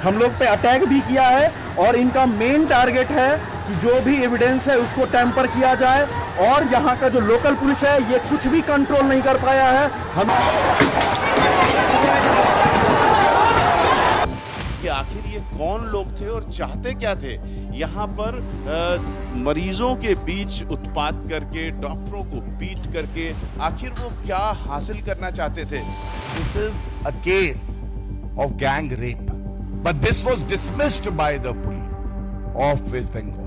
हम लोग पे अटैक भी किया है और इनका मेन टारगेट है कि जो भी एविडेंस है उसको टैंपर किया जाए और यहाँ का जो लोकल पुलिस है ये कुछ भी कंट्रोल नहीं कर पाया है। हम कि आखिर ये कौन लोग थे और चाहते क्या थे, यहाँ पर मरीजों के बीच उत्पात करके, डॉक्टरों को पीट करके आखिर वो क्या हासिल करना चाहते थे। This is a case of gang rape, but this was dismissed by the police of West Bengal.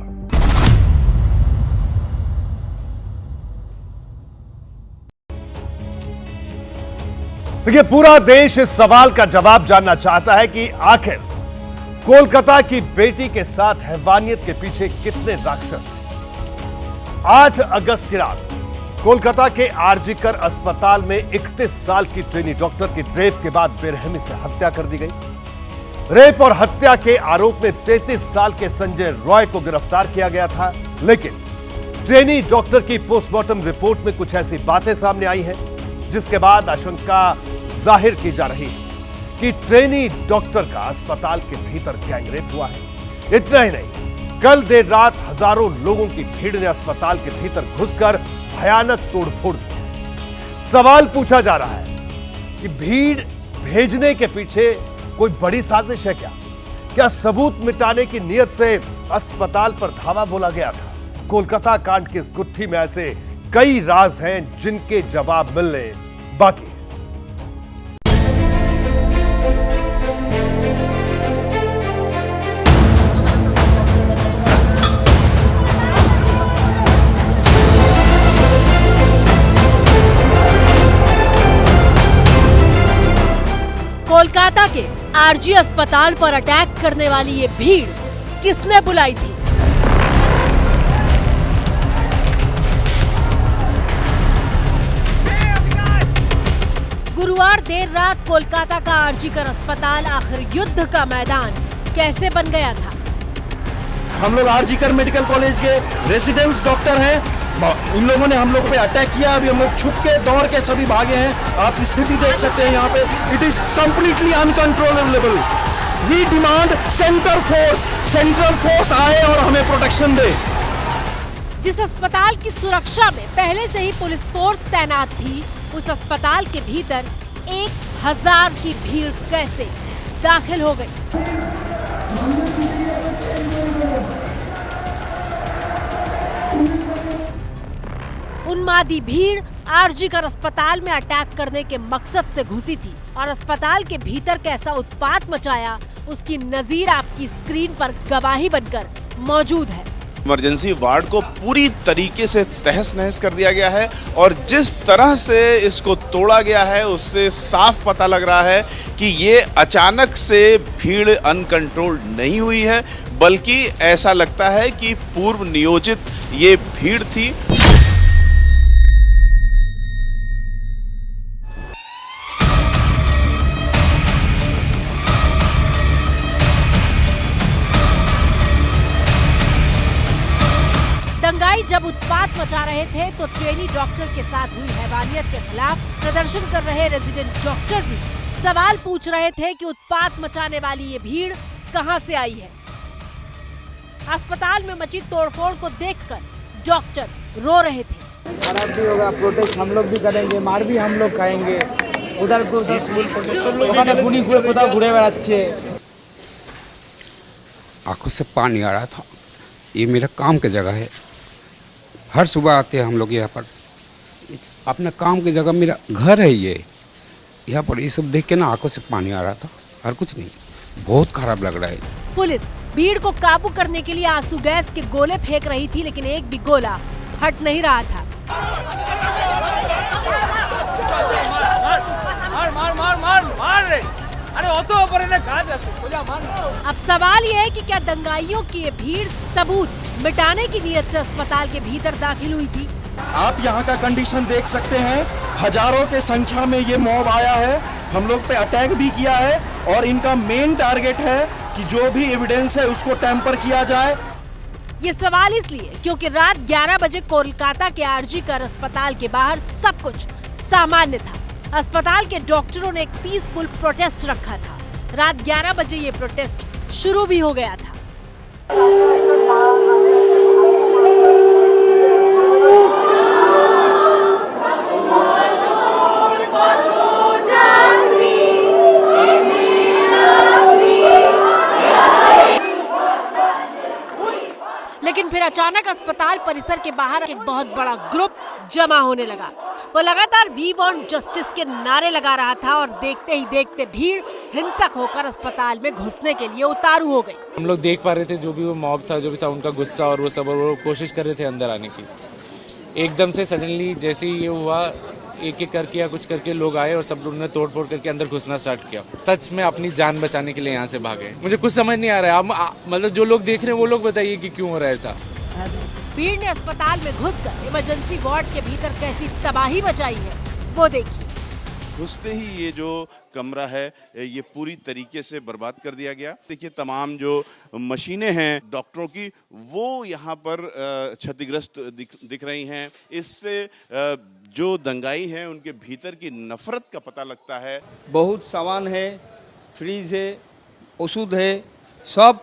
देखिए, पूरा देश इस सवाल का जवाब जानना चाहता है कि आखिर कोलकाता की बेटी के साथ हैवानियत के पीछे कितने राक्षस थे। 8 अगस्त की रात कोलकाता के आरजीकर अस्पताल में 31 साल की ट्रेनी डॉक्टर की रेप के बाद बेरहमी से हत्या कर दी गई। रेप और हत्या के आरोप में 33 साल के संजय रॉय को गिरफ्तार किया गया था, लेकिन ट्रेनी डॉक्टर की पोस्टमार्टम रिपोर्ट में कुछ ऐसी बातें सामने आई हैं जिसके बाद आशंका जाहिर की जा रही है कि ट्रेनी डॉक्टर का अस्पताल के भीतर गैंगरेप हुआ है। इतना ही नहीं, कल देर रात हजारों लोगों की भीड़ ने अस्पताल के भीतर घुसकर भयानक तोड़फोड़ की। सवाल पूछा जा रहा है कि भीड़ भेजने के पीछे कोई बड़ी साजिश है क्या? क्या सबूत मिटाने की नीयत से अस्पताल पर धावा बोला गया था? कोलकाता कांड की इस गुत्थी में ऐसे कई राज हैं जिनके जवाब मिलने बाकी है। कोलकाता के आरजी अस्पताल पर अटैक करने वाली ये भीड़ किसने बुलाई थी? गुरुवार देर रात कोलकाता का आरजीकर अस्पताल आखिर युद्ध का मैदान कैसे बन गया था? हम लोग आरजीकर मेडिकल कॉलेज के रेसिडेंस डॉक्टर हैं। इन लोगों ने हम लोग पे अटैक किया। अभी हम लोग छुप के दौड़ के सभी भागे हैं। आप स्थिति देख सकते हैं यहाँ पे। It is completely uncontrollable. We demand central force आए और हमें प्रोटेक्शन दे। जिस अस्पताल की सुरक्षा में पहले से ही पुलिस फोर्स तैनात थी, उस अस्पताल के भीतर 1000 की भीड़ कैसे दाखिल हो गई? उन्मादी भीड़ आरजीकर अस्पताल में अटैक करने के मकसद से घुसी थी और अस्पताल के भीतर कैसा उत्पात मचाया, उसकी नजीर आपकी स्क्रीन पर गवाही बनकर मौजूद है। इमरजेंसी वार्ड को पूरी तरीके से तहस नहस कर दिया गया है और जिस तरह से इसको तोड़ा गया है उससे साफ पता लग रहा है कि ये अचानक से भीड़ अनकंट्रोल्ड नहीं हुई है, बल्कि ऐसा लगता है कि पूर्व नियोजित ये भीड़ थी। दंगाई जब उत्पात मचा रहे थे तो ट्रेनी डॉक्टर के साथ हुई हैवानियत के खिलाफ प्रदर्शन कर रहे रेजिडेंट डॉक्टर भी सवाल पूछ रहे थे कि उत्पात मचाने वाली ये भीड़ कहां से आई है। अस्पताल में मची तोड़फोड़ को देखकर डॉक्टर रो रहे थे। खराब भी होगा, प्रोटेस्ट हम लोग भी करेंगे, मार भी हम लोग खाएंगे। उधर घूरे बेड़ाচ্ছে। आंखों से पानी आ रहा था। ये मेरा काम की जगह है। हर सुबह आते हैं हम लोग यहाँ पर। अपने काम की जगह मेरा घर है ये। यहाँ पर ये सब देख के ना आंखों से पानी आ रहा था और कुछ नहीं। बहुत खराब लग रहा है। पुलिस भीड़ को काबू करने के लिए आंसू गैस के गोले फेंक रही थी, लेकिन एक भी गोला फट नहीं रहा था। अब सवाल ये है कि क्या दंगाइयों की ये भीड़ सबूत मिटाने की नीयत से अस्पताल के भीतर दाखिल हुई थी? आप यहाँ का कंडीशन देख सकते हैं। हजारों के संख्या में ये मॉब आया है। हम लोग पे अटैक भी किया है और इनका मेन टारगेट है कि जो भी एविडेंस है उसको टैंपर किया जाए। ये सवाल इसलिए क्योंकि रात 11 बजे कोलकाता के आरजीकर अस्पताल के बाहर सब कुछ सामान्य था। अस्पताल के डॉक्टरों ने एक पीसफुल प्रोटेस्ट रखा था। रात 11 बजे ये प्रोटेस्ट शुरू भी हो गया था। लेकिन फिर अचानक अस्पताल परिसर के बाहर एक बहुत बड़ा ग्रुप जमा होने लगा। वो लगातार वी वांट जस्टिस के नारे लगा रहा था और देखते ही देखते भीड़ हिंसक होकर अस्पताल में घुसने के लिए उतारू हो गई। हम लोग देख पा रहे थे जो भी वो मॉब था, जो भी था, उनका गुस्सा और वो सब, और वो कोशिश कर रहे थे अंदर आने की। एकदम से सडनली जैसे ही ये हुआ, एक एक करके या कुछ करके लोग आए और सब लोगों ने तोड़ फोड़ करके अंदर घुसना स्टार्ट किया। सच में अपनी जान बचाने के लिए यहाँ से भागे। मुझे कुछ समझ नहीं आ रहा है। मतलब जो लोग देख रहे हैं वो लोग बताइए कि क्यों हो रहा है ऐसा। भीड़ ने अस्पताल में घुसकर इमरजेंसी वार्ड के भीतर कैसी तबाही मचाई है वो देखिए। घुसते ही ये जो कमरा है ये पूरी तरीके से बर्बाद कर दिया गया। देखिए तमाम जो मशीनें हैं डॉक्टरों की वो यहाँ पर क्षतिग्रस्त दिख रही हैं। इससे जो दंगाई हैं उनके भीतर की नफरत का पता लगता है। बहुत सामान है, फ्रिज है, औषध है, सब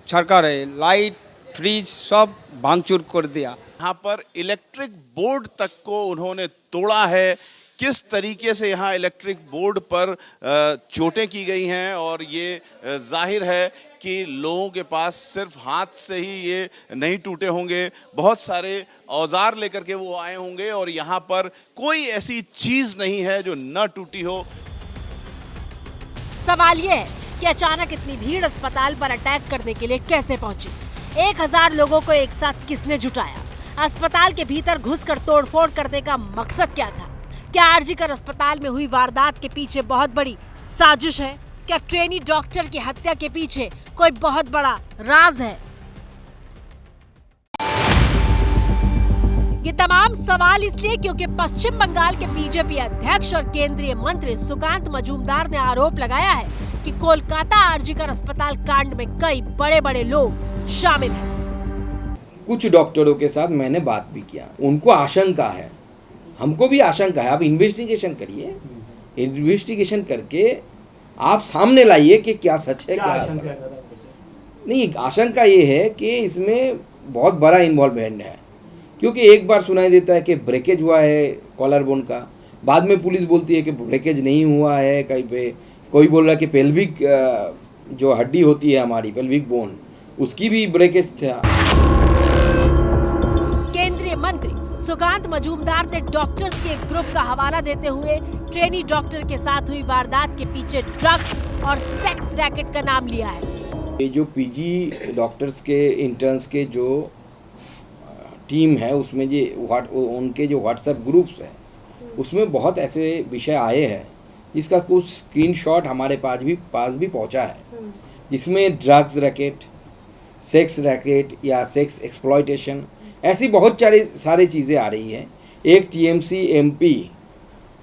छड़का रहे, लाइट फ्रिज सब भांगचूर कर दिया। यहाँ पर इलेक्ट्रिक बोर्ड तक को उन्होंने तोड़ा है। किस तरीके से यहाँ इलेक्ट्रिक बोर्ड पर चोटें की गई हैं और ये जाहिर है कि लोगों के पास सिर्फ हाथ से ही ये नहीं टूटे होंगे, बहुत सारे औजार लेकर के वो आए होंगे और यहाँ पर कोई ऐसी चीज नहीं है जो न टूटी हो। सवाल ये है कि अचानक इतनी भीड़ अस्पताल पर अटैक करने के लिए कैसे पहुंची? 1000 लोगों को एक साथ किसने जुटाया? अस्पताल के भीतर घुसकर तोड़फोड़ करने का मकसद क्या था? क्या आरजीकर अस्पताल में हुई वारदात के पीछे बहुत बड़ी साजिश है? क्या ट्रेनी डॉक्टर की हत्या के पीछे कोई बहुत बड़ा राज है? ये तमाम सवाल इसलिए क्योंकि पश्चिम बंगाल के बीजेपी अध्यक्ष और केंद्रीय मंत्री सुकांत मजूमदार ने आरोप लगाया है कि कोलकाता आरजीकर अस्पताल कांड में कई बड़े बड़े लोग शामिल हैं। कुछ डॉक्टरों के साथ मैंने बात भी किया, उनको आशंका है, हमको भी आशंका है। आप इन्वेस्टिगेशन करिए, इन्वेस्टिगेशन करके आप सामने लाइए कि क्या सच है, क्या नहीं। आशंका ये है कि इसमें बहुत बड़ा इन्वॉल्वमेंट है, क्योंकि एक बार सुनाई देता है कि ब्रेकेज हुआ है कॉलर बोन का, बाद में पुलिस बोलती है कि ब्रेकेज नहीं हुआ है। कहीं पे कोई बोल रहा है कि पेल्विक जो हड्डी होती है हमारी पेल्विक बोन, उसकी भी ब्रेकेज था। केंद्रीय मंत्री सुकांत मजूमदार ने डॉक्टर्स के एक ग्रुप का हवाला देते हुए ट्रेनी डॉक्टर के साथ हुई वारदात के पीछे ड्रग्स और सेक्स रैकेट का नाम लिया है। ये जो पीजी डॉक्टर्स के इंटर्न्स के जो टीम है उसमें उनके जो व्हाट्सएप ग्रुप्स है उसमें बहुत ऐसे विषय आए हैं जिसका कुछ स्क्रीनशॉट हमारे पास भी पहुंचा है, जिसमें ड्रग्स रैकेट, सेक्स रैकेट या सेक्स एक्सप्लॉयटेशन, ऐसी बहुत सारी चीज़ें आ रही हैं। एक टीएमसी एमपी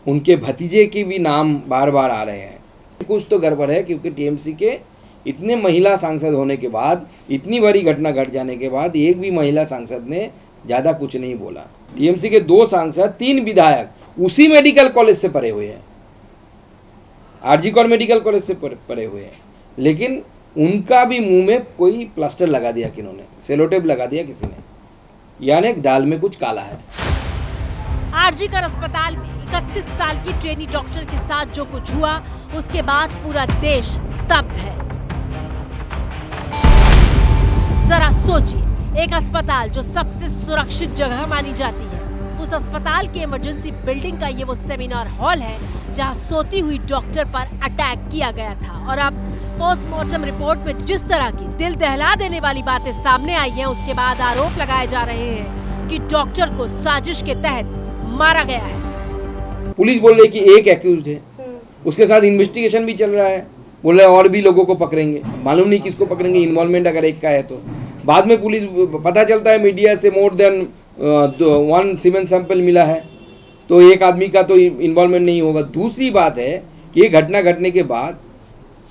उनके भतीजे की भी नाम बार बार आ रहे हैं। कुछ तो गड़बड़ है, क्योंकि टीएमसी के इतने महिला सांसद होने के बाद, इतनी बड़ी घटना घट जाने के बाद एक भी महिला सांसद ने ज़्यादा कुछ नहीं बोला। टीएमसी के 2 सांसद, 3 विधायक उसी मेडिकल कॉलेज से पढ़े हुए हैं, आरजीकर मेडिकल कॉलेज से पढ़े हुए हैं, लेकिन उनका भी मुंह में कोई प्लास्टर लगा दिया, किन्होंने सेलोटेप लगा दिया किसी ने, यानी दाल में कुछ काला है। आरजीकर अस्पताल में 31 साल की ट्रेनी डॉक्टर के साथ जो कुछ हुआ, उसके बाद पूरा देश स्तब्ध है। जरा सोचिए, एक अस्पताल जो सबसे सुरक्षित जगह मानी जाती है, उस अस्पताल की इमरजेंसी बिल्डिंग का ये वो सेमिनार हॉल है जहां सोती हुई डॉक्टर पर अटैक किया गया था। और अब पोस्टमार्टम रिपोर्ट में जिस तरह की दिल दहला देने वाली बातें सामने आई हैं, उसके बाद आरोप लगाए जा रहे हैं कि डॉक्टर को साजिश के तहत मारा गया है। पुलिस बोल रही कि एक एक्यूज्ड है, उसके साथ इन्वेस्टिगेशन भी चल रहा है, बोल रहे और भी लोगों को पकड़ेंगे, मालूम नहीं किसको पकड़ेंगे, इन्वॉल्वमेंट अगर एक का है तो। बाद में पुलिस पता चलता है मीडिया से मोर देन 1 सीमेन सैंपल मिला है, तो एक आदमी का तो इन्वॉल्वमेंट नहीं होगा। दूसरी बात है कि ये घटना घटने के बाद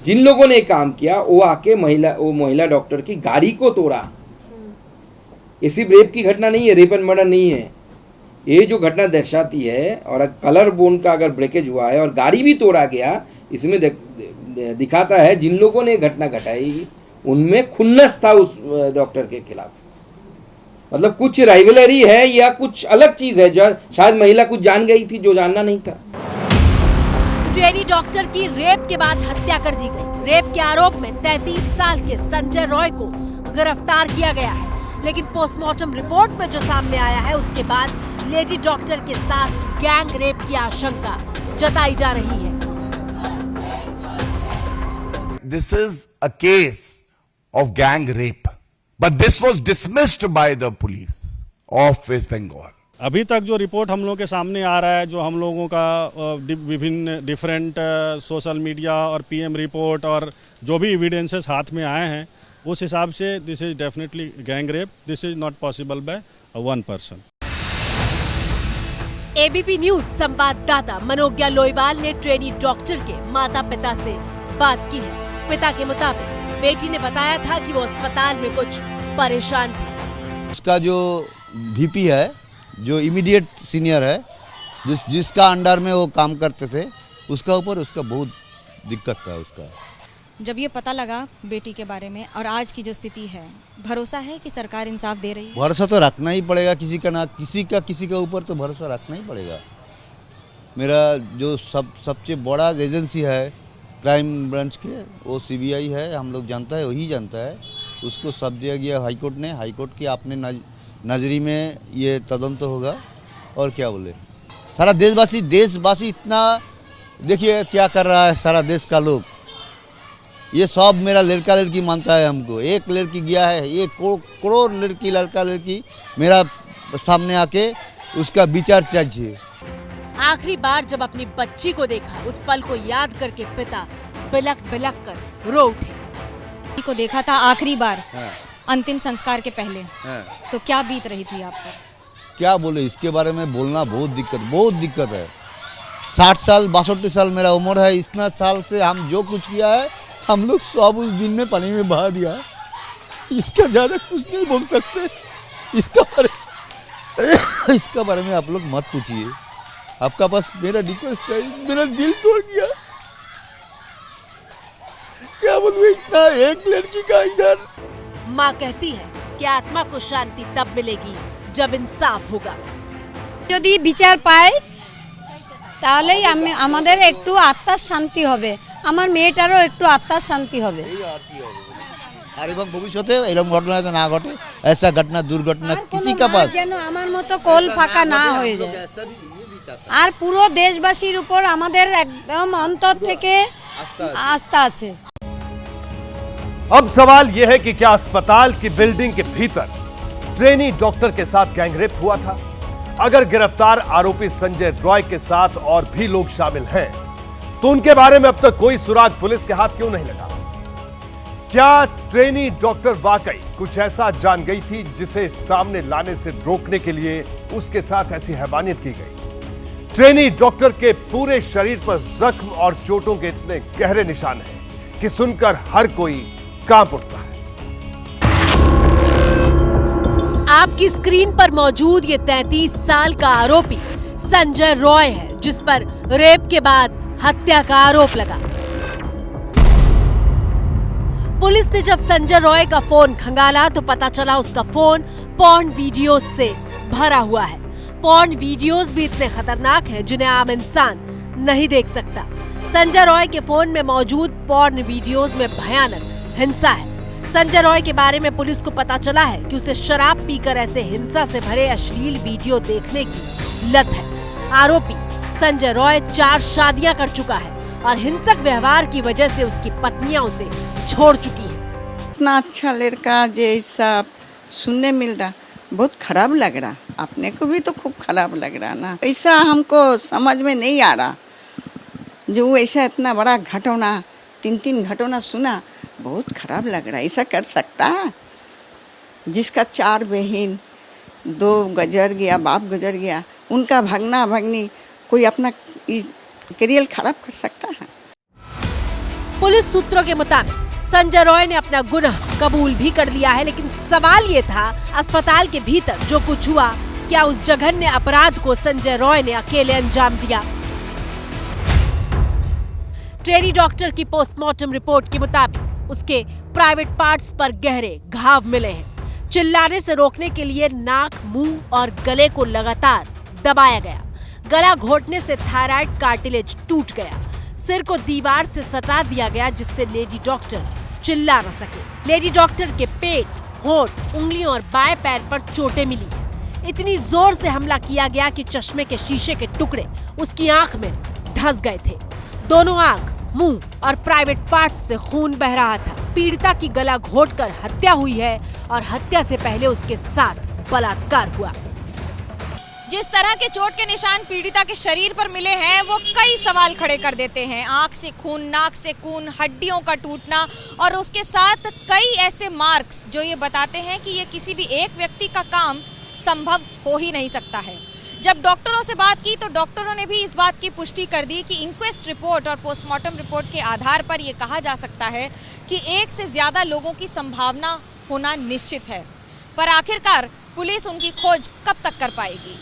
जिन लोगों ने काम किया वो आके महिला डॉक्टर की गाड़ी को तोड़ा। ये सिर्फ रेप की घटना नहीं है, रेप एंड मर्डर नहीं है, ये जो घटना दर्शाती है, और कलर बोन का अगर ब्रेकेज हुआ है और गाड़ी भी तोड़ा गया, इसमें दिखाता है जिन लोगों ने घटना घटाई उनमें खुन्नस था उस डॉक्टर के खिलाफ। मतलब कुछ राइवलरी है या कुछ अलग चीज है जो शायद महिला कुछ जान गई थी जो जानना नहीं था। ट्रेनी डॉक्टर की रेप के बाद हत्या कर दी गई। रेप के आरोप में 33 साल के संजय रॉय को गिरफ्तार किया गया है, लेकिन पोस्टमार्टम रिपोर्ट में जो सामने आया है उसके बाद लेडी डॉक्टर के साथ गैंग रेप की आशंका जताई जा रही है। This is a case of gang rape, but this was dismissed by the police of West Bengal. अभी तक जो रिपोर्ट हम लोगों के सामने आ रहा है, जो हम लोगों का विभिन्न डिफरेंट सोशल मीडिया और पीएम रिपोर्ट और जो भी एविडेंसेस हाथ में आए हैं, उस हिसाब से this is definitely gang rape. This is not possible by one person. ABP news संवाददाता मनोज्ञा लोईवाल ने ट्रेनी डॉक्टर के माता पिता से बात की है। पिता के मुताबिक बेटी ने बताया था कि वो अस्पताल में कुछ परेशान थी। उसका जो डीपी है, जो इमीडिएट सीनियर है, जिसका अंडर में वो काम करते थे, उसका ऊपर उसका बहुत दिक्कत था उसका। जब ये पता लगा बेटी के बारे में और आज की जो स्थिति है, भरोसा है कि सरकार इंसाफ दे रही है? भरोसा तो रखना ही पड़ेगा, किसी का ऊपर तो भरोसा रखना ही पड़ेगा। मेरा जो सबसे बड़ा एजेंसी है क्राइम ब्रांच के, वो सीबीआई है, हम लोग जानता है, वही जानता है। उसको सब दिया गया हाईकोर्ट ने, हाईकोर्ट की आपने नजरी में ये तदंत होगा। और क्या बोले, सारा देशवासी इतना देखिए क्या कर रहा है सारा देश का लोग। ये सब मेरा लड़का लड़की मानता है हमको। एक लड़की गया है, एक करोड़ लड़की लड़का लड़की मेरा सामने आके उसका विचार चाहिए। आखिरी बार जब अपनी बच्ची को देखा, उस पल को याद करके पिता बिलक बिलक कर रो उठे। को देखा था आखिरी बार अंतिम संस्कार के पहले, तो क्या बीत रही थी आपको? क्या बोले, इसके बारे में बोलना बहुत दिक्कत है। 60 साल 62 साल मेरा उम्र है। इतना साल से हम जो कुछ किया है, हम लोग सब उस दिन में पानी में बहा दिया। इसका ज़्यादा कुछ नहीं बोल सकते। इसका बारे में आप लोग मत पूछिए। आपका पास मेरा रिक्वेस्ट है, मेरा दिल तोड़ दिया। क्या बोलूं, इतना एक लड़की का इधर। माँ कहती है कि आत्मा को शांति तब मिलेगी जब इंसाफ होगा। যদি বিচার পায় তাহলেই আমাদের একটু আত্মার শান্তি হবে, আমার মেয়েটারও একটু আত্মার শান্তি হবে। আর এবং ভবিষ্যতে এরকম ঘটনা যেন না ঘটে, ऐसा घटना दुर्घटना किसी का पास যেন আমার মতো কোল ফাঁকা না হয়ে যায়। আর পুরো দেশবাসীর উপর আমাদের একদম অন্তর থেকে আস্থা আছে। अब सवाल यह है कि क्या अस्पताल की बिल्डिंग के भीतर ट्रेनी डॉक्टर के साथ गैंगरेप हुआ था? अगर गिरफ्तार आरोपी संजय रॉय के साथ और भी लोग शामिल हैं, तो उनके बारे में अब तक कोई सुराग पुलिस के हाथ क्यों नहीं लगा? क्या ट्रेनी डॉक्टर वाकई कुछ ऐसा जान गई थी जिसे सामने लाने से रोकने के लिए उसके साथ ऐसी हैवानियत की गई? ट्रेनी डॉक्टर के पूरे शरीर पर जख्म और चोटों के इतने गहरे निशान हैं कि सुनकर हर कोई कांप उठता है। आपकी स्क्रीन पर मौजूद ये 33 साल का आरोपी संजय रॉय है, जिस पर रेप के बाद हत्या का आरोप लगा। पुलिस ने जब संजय रॉय का फोन खंगाला तो पता चला उसका फोन पॉर्न वीडियोस से भरा हुआ है। पॉर्न वीडियोस भी इतने खतरनाक हैं जिन्हें आम इंसान नहीं देख सकता। संजय रॉय के फोन में मौजूद पॉर्न वीडियोस में भयानक हिंसा है। संजय रॉय के बारे में पुलिस को पता चला है कि उसे शराब पीकर ऐसे हिंसा से भरे अश्लील वीडियो देखने की लत है। आरोपी संजय रॉय 4 शादियां कर चुका है और हिंसक व्यवहार की वजह से उसकी पत्नियां उसे छोड़ चुकी हैं। इतना अच्छा लड़का जैसा सुनने मिल रहा, बहुत खराब लग रहा। अपने को भी तो खूब खराब लग रहा ना। ऐसा हमको समझ में नहीं आ रहा, जो ऐसा इतना बड़ा घटना 3 घटना सुना, बहुत खराब लग रहा। ऐसा कर सकता है? जिसका 4 बहन, 2 गुजर गया, बाप गुजर गया, उनका भगना भगनी कोई अपना करियर खराब कर सकता है? पुलिस सूत्रों के मुताबिक संजय रॉय ने अपना गुनाह कबूल भी कर लिया है, लेकिन सवाल ये था अस्पताल के भीतर जो कुछ हुआ क्या उस जघन्य अपराध को संजय रॉय ने अकेले अंजाम दिया? ट्रेनी डॉक्टर की पोस्टमार्टम रिपोर्ट के मुताबिक उसके प्राइवेट पार्ट्स पर गहरे घाव मिले हैं। चिल्लाने से रोकने के लिए नाक, मुंह और गले को लगातार दबाया गया। गला घोटने से थायराइड कार्टिलेज टूट गया। सिर को दीवार से सटा दिया गया जिससे लेडी डॉक्टर चिल्ला न सके। लेडी डॉक्टर के पेट, होंठ, उंगलियों और बाएं पैर पर चोटें मिली। इतनी जोर से हमला किया गया कि चश्मे के शीशे के टुकड़े उसकी आंख में धंस गए थे। दोनों आंख, मुंह और प्राइवेट पार्ट से खून बह रहा था। पीड़िता की गला घोटकर हत्या हुई है और हत्या से पहले उसके साथ बलात्कार हुआ। जिस तरह के चोट के निशान पीड़िता के शरीर पर मिले हैं वो कई सवाल खड़े कर देते हैं। आंख से खून, नाक से खून, हड्डियों का टूटना और उसके साथ कई ऐसे मार्क्स जो ये बताते हैं कि ये किसी भी एक व्यक्ति का काम संभव हो ही नहीं सकता है। जब डॉक्टरों से बात की तो डॉक्टरों ने भी इस बात की पुष्टि कर दी कि इंक्वेस्ट रिपोर्ट और पोस्टमार्टम रिपोर्ट के आधार पर ये कहा जा सकता है कि एक से ज्यादा लोगों की संभावना होना निश्चित है। पर आखिरकार पुलिस उनकी खोज कब तक कर पाएगी?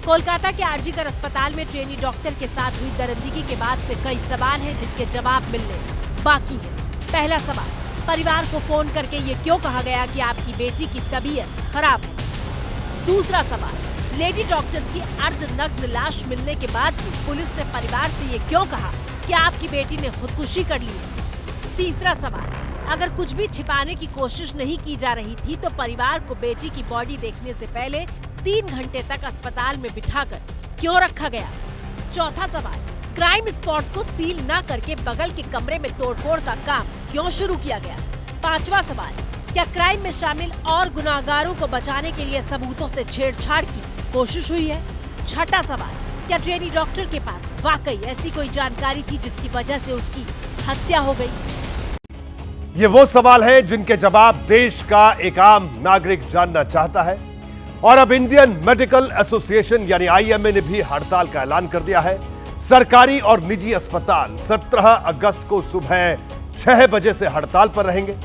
कोलकाता के आरजीकर अस्पताल में ट्रेनी डॉक्टर के साथ हुई दरिंदगी के बाद से कई सवाल हैं जिनके जवाब मिलने बाकी है। पहला सवाल, परिवार को फोन करके ये क्यों कहा गया कि आपकी बेटी की तबीयत खराब है? दूसरा सवाल, लेडी डॉक्टर की अर्धनग्न लाश मिलने के बाद भी पुलिस ने परिवार से ये क्यों कहा कि आपकी बेटी ने खुदकुशी कर ली? तीसरा सवाल, अगर कुछ भी छिपाने की कोशिश नहीं की जा रही थी तो परिवार को बेटी की बॉडी देखने से पहले 3 घंटे तक अस्पताल में बिठाकर क्यों रखा गया? चौथा सवाल, क्राइम स्पॉट को सील न करके बगल के कमरे में तोड़फोड़ का काम क्यों शुरू किया गया? पांचवा सवाल, क्या क्राइम में शामिल और गुनाहगारों को बचाने के लिए सबूतों से छेड़छाड़ की कोशिश हुई है? छठा सवाल, क्या ट्रेनी डॉक्टर के पास वाकई ऐसी कोई जानकारी थी जिसकी वजह से उसकी हत्या हो गई? ये वो सवाल है जिनके जवाब देश का एक आम नागरिक जानना चाहता है। और अब इंडियन मेडिकल एसोसिएशन यानी आईएमए ने भी हड़ताल का ऐलान कर दिया है। सरकारी और निजी अस्पताल 17 अगस्त को सुबह 6 बजे से हड़ताल पर रहेंगे।